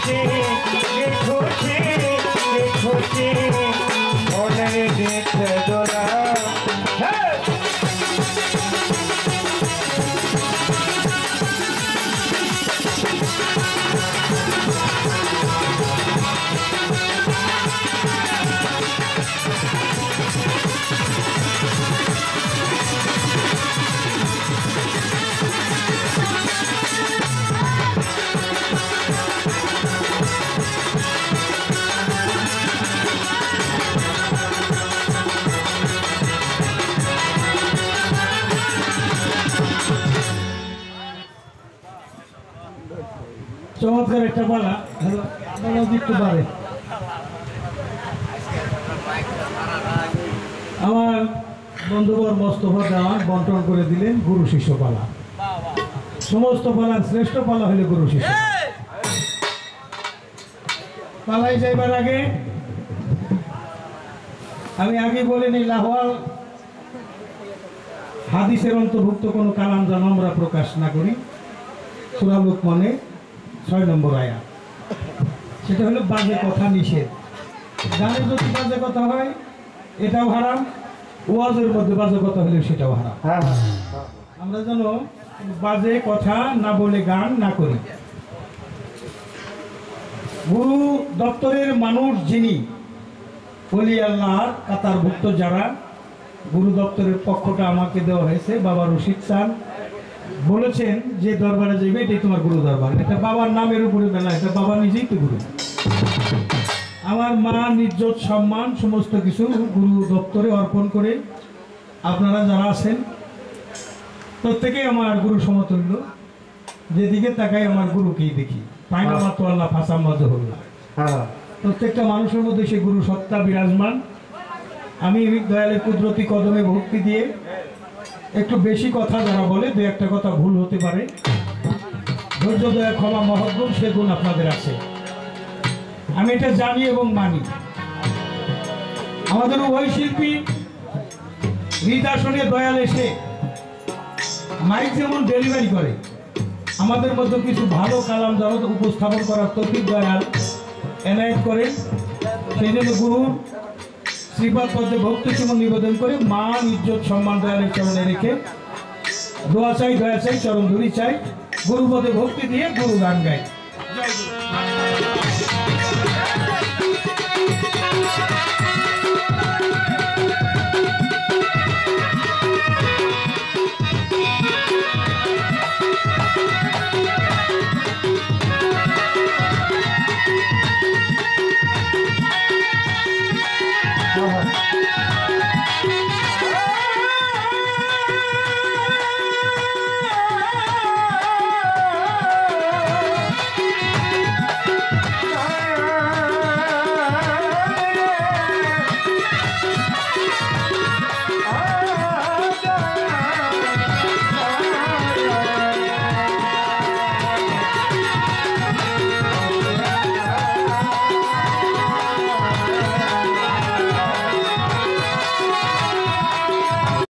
खोजे खोजे खोजे ओनरे देख दोला चमत्कार एक पाला दिखते पारे बंधुवर मोस्तफा जवान बंटन कर दिलें गुरु शिष्य पाला समस्त पालार श्रेष्ठ पाला हलो गुरु शिष्य पालाई जाइबार आगे आमी आगे बोलिनी लाहौल हादिसेर अंतर्भुक्त कोनो कालाम जेन आमरा प्रकाश ना करी सूरा लुकमाने 6 নম্বর আয়াত সেটা হলো বাজে কথা নিষেধ গানে যদি বাজে কথা হয় এটাও হারাম ওয়াজের মধ্যে বাজে কথা হলে সেটাও হারাম আমরা যেন বাজে কথা না বলে গান না করি গুরু দপ্তরের মানুষ যিনি ওলি আল্লাহর কাতারভুক্ত যারা গুরু দপ্তরের পক্ষটা আমাকে দেওয়া হয়েছে বাবা রশিদ স্যার বলেছেন যে দরবারে যাবে এটাই তোমার গুরু দরবার এটা বাবার নামের উপরে বেলা এটা বাবা নিজেই তো গুরু আমার মা ইজ্জত সম্মান সমস্ত কিছু গুরু দপ্তরে অর্পণ করে আপনারা যারা আছেন প্রত্যেকেই আমার গুরু সমতুল্য যেদিকে তাকাই আমার গুরুকেই দেখি পায়না মাত্র আল্লাহ ফাসাম মাজহুল্লাহ প্রত্যেকটা মানুষের মধ্যে সে গুরু সত্তা বিরাজমান আমি দয়ালের কুদরতি কদমে ভক্তি দিয়ে একটু বেশি কথা যারা বলে দু একটা কথা ভুল হতে পারে ধৈর্য দয়া ক্ষমা মহৎগুণ সে গুণ আপনাদের আছে আমি এটা জানি এবং মানি আমাদের উভয় শিল্পী হৃদাসনে দয়াল এসে মাইক যেমন ডেলিভারি করে আমাদের মধ্যে কিছু ভালো কালাম জগৎ উপস্থাপন করার তৌফিক দয়াল এনায়েত করেন সেই জন্য গুরু শ্রীপাদ পদ্মে ভক্তি সুমন নিবেদন করে মান ইজ্জত সম্মান দয়ালের চরণে রেখে দোয়া চাই দয়া চাই চরণ ধরি চাই গুরু পদে ভক্তি দিয়ে গুরু গান গাই। জয় গুরু।